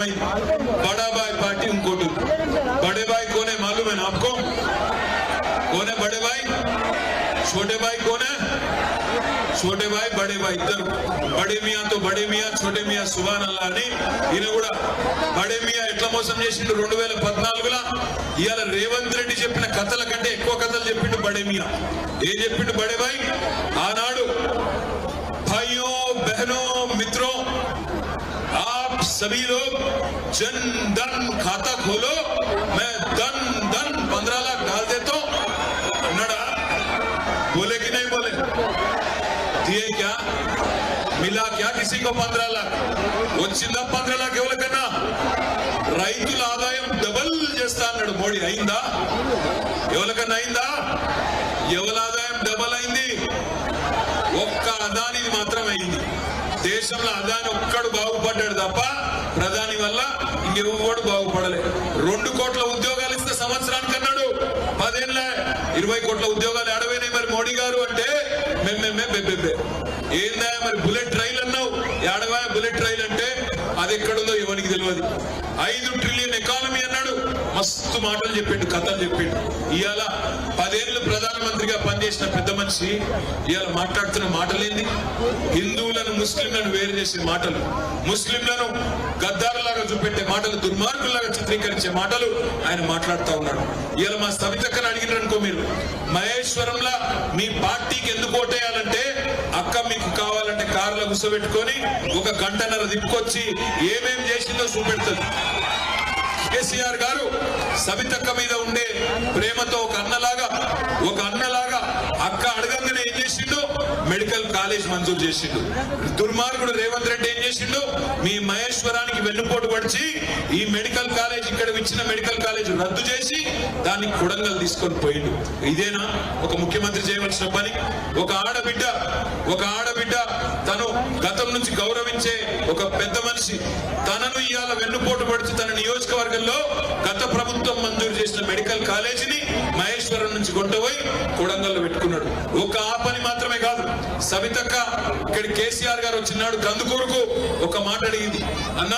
बड़ा भाई पार्टी उनको बड़े भाई कौन है मालूम है ना आपको? कौन है बड़े भाई? छोटे भाई कौन है? छोटे भाई बड़े भाई इधर बड़े मियाँ तो बड़े मियाँ छोटे मियाँ सुभान अल्लाह అని ఈయన కూడా బడే మియా ఎట్లా మోసం చేసిండు 2014లా ఇయాల రేవంత్ రెడ్డి చెప్పిన కథల కంటే ఎక్కువ కథలు చెప్పిండు బడే మియా ఏం చెప్పిండు బడే భాయ్ ఆనాడు भाइयों बहनों मित्रों आप सभी लोग जन धन खाता खोलो मैं धन 15 लाख डाल देता हूं नड़ा बोले कि नहीं बोले दिए क्या मिला क्या किसी को 15 लाख వచ్చిందా 15 लाख ఎవరికన్నా రైతుల ఆదాయం డబుల్ చేస్తా అన్నాడు మోడీ అయిందా ఎవరికన్నా అయిందా ఎవరి ఆదాయం డబుల్ అయింది ఒక్క అదానిది మాత్రమే అయింది దేశంలో అదాని ఒక్కడు బాగుపడ్డాడు తప్ప ప్రధాని వల్ల ఇంకెవడు బాగుపడలే 2 కోట్ల ఉద్యోగాలు ఇస్తే సంవత్సరానికి అన్నాడు 10 ఏళ్ళ 20 కోట్ల ఉద్యోగాలు ఆడవేనాయి మరి మోడీ గారు అంటే బెబ్బెబ్బే ఏందా మరి బుల్లెట్ రైలు అన్నావు ఆడవా బుల్లెట్ రైలు అంటే అది ఎక్కడుందో ఎవరికి తెలియదు 5 ట్రిలియన్ ఎకానమీ అన్నాడు మస్తు మాటలు చెప్పిండు కథలు చెప్పిండు ఇవాళ 10 ఏళ్ళు ప్రధానమంత్రిగా పనిచేసిన పెద్ద మనిషి ఇవాళ మాట్లాడుతున్న మాటలేంది హిందువులను ముస్లింలను వేరు చేసే మాటలు ముస్లింలను గద్దారులాగా చూపెట్టే మాటలు దుర్మార్గులాగా చిత్రీకరించే మాటలు ఆయన మాట్లాడుతూ ఉన్నాడు ఇవాళ మా సవితక్కను అడిగినారనుకో మీరు మహేశ్వరంలా మీ పార్టీకి ఎందుకు ఓటేయాలంటే అక్క మీకు కావాలంటే కారులో కూర్చోబెట్టుకొని 1 గంటన్నర దిప్పుకొచ్చి ఏమేం చేసిందో చూపెడుతుంది కేసీఆర్ గారు సవితక్క మీద ఉండే ప్రేమతో ఒక అన్నలాగా అక్క అడగంగానే ఏం చేసిండు మెడికల్ కాలేజ్ మంజూరు చేసిండు దుర్మార్గుడు రేవంత్ రెడ్డి ఏం చేసిండు మీ మహేశ్వరానికి వెన్నుపోటు పడిచి ఈ మెడికల్ కాలేజ్ ఇక్కడ ఇచ్చిన మెడికల్ కాలేజ్ రద్దు చేసి దాన్ని కొడంగల్ తీసుకొని పోయిండు ఇదేనా ఒక ముఖ్యమంత్రి చేయవలసిన పని ఒక ఆడబిడ్డ తను గతం నుంచి గౌరవించే ఒక పెద్ద మనిషి తనను ఇవాళ వెన్నుపోటు పడిచి తన నియోజకవర్గంలో గత ప్రభుత్వం మంజూరు చేసిన మెడికల్ కాలేజీని మహేశ్వరం నుంచి కొంటపోయి కొడంగల్లో పెట్టుకున్నాడు ఒక ఆ పని మాత్రమే కాదు సవితక్క ఇక్కడ కేసీఆర్ గారు వచ్చినాడు కందుకూరుకు ఒక మాట అడిగింది అన్న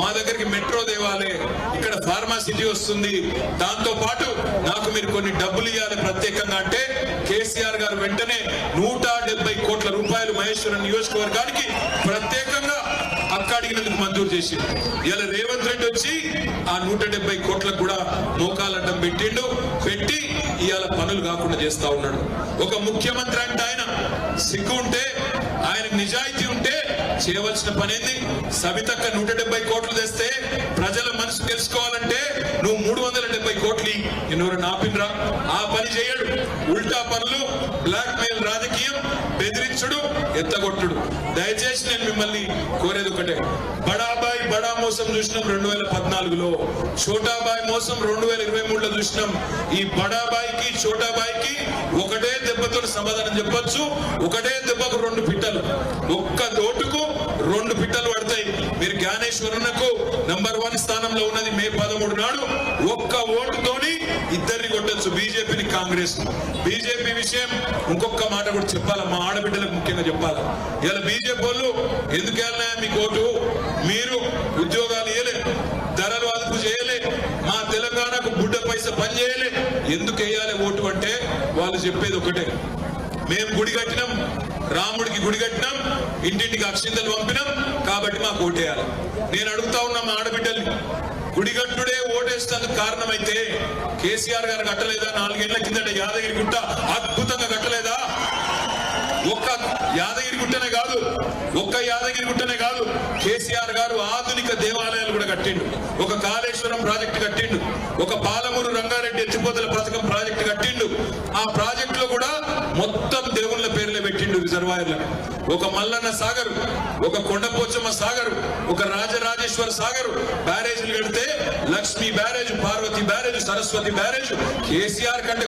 మా దగ్గరికి మెట్రో దేవాలే ఇక్కడ ఫార్మాసిటీ వస్తుంది దాంతో పాటు నాకు మీరు కొన్ని డబ్బులు ఇవ్వాలి ప్రత్యేకంగా అంటే కేసీఆర్ గారు వెంటనే 170 కోట్ల రూపాయలు మహేశ్వరం నియోజకవర్గానికి ప్రత్యేకంగా అక్క అడిగినందుకు మంజూరు చేసి ఇలా రేవంత్ రెడ్డి వచ్చి ఆ 170 కోట్లకు కూడా మోకాలడ్డం పెట్టి ఇవాళ పనులు కాకుండా చేస్తా ఉన్నాడు ఒక ముఖ్యమంత్రి అంటే ఆయన సిగ్గు ఉంటే ఆయనకు నిజాయితీ ఉంటే చేయవలసిన పని ఏంది సవితక్క 170 కోట్లు తెస్తే ప్రజల మనసు తెలుసుకోవాలంటే నువ్వు 370 కోట్లు ఎన్నోరు నాపినరా ఆ పని చేయడు ఉల్టా పనులు బ్లాక్ మెయిల్ రాజకీయం బెదిరించుడు ఎత్తగొట్టుడు దయచేసి నేను మిమ్మల్ని కోరేది ఒకటే బడాబాయ్ బడా మోసం చూసినాం 2014లో చోటాబాయ్ మోసం 2023లో చూసినాం ఈ బడాబాయికి చోటాబాయికి ఒకటే దెబ్బతో సమాధానం చెప్పొచ్చు ఒకటే దెబ్బకు 2 పిట్టలు ఒక్క ఓటుకు 2 పిట్టలు పడతాయి మీరు జ్ఞానేశ్వరునకు నంబర్ 1 స్థానంలో ఉన్నది మే 13 నాడు ఒక్క ఓటుతోని ఇద్దరిని కొట్టచ్చు బీజేపీని కాంగ్రెస్ బీజేపీ విషయం ఇంకొక మాట కూడా చెప్పాలా మా ఆడబిడ్డలకు ముఖ్యంగా చెప్పాలా ఇలా బీజేపీ వాళ్ళు ఎందుకు వెళ్ళినా మీకు ఓటు మీరు ఉద్యోగాలు ఇవ్వలే ధరలు అదుపు చేయలే మా తెలంగాణకు బుడ్డ పైసా పని చేయలే ఎందుకు వేయాలి ఓటు అంటే వాళ్ళు చెప్పేది ఒకటే మేము గుడి కట్టినాం రాముడికి గుడి కట్టినాం ఇంటింటికి అక్షింతలు పంపినాం కాబట్టి మాకు ఓటేయాలి నేను అడుగుతా ఉన్నా మా ఆడబిడ్డల్ని గుడిగట్టుడే ఓటేస్తేందుకు కారణమైతే కేసీఆర్ గారు కట్టలేదా 4 ఏళ్ల కిందట యాదగిరి గుట్ట అద్భుతంగా కట్టలేదా ఒక్క యాదగిరి గుట్టనే కాదు కేసీఆర్ గారు ఆధునిక దేవాలయాలు కూడా కట్టిండు ఒక కాళేశ్వరం ప్రాజెక్టు కట్టిండు ఒక పాలమూరు రంగారెడ్డి ఎత్తిపోతల పథకం ప్రాజెక్టు కట్టిండు ఆ ప్రాజెక్టులో కూడా మొత్తం దేవుళ్ళ పేర్లే పెట్టిండు రిజర్వాయర్లను ఒక మల్లన్న సాగర్ ఒక కొండపోచమ్మ సాగర్ ఒక రాజరాజేశ్వర సాగర్ బ్యారేజీలు కడితే Lakshmi barrage Parvati barrage Saraswati barrage KCR కంటే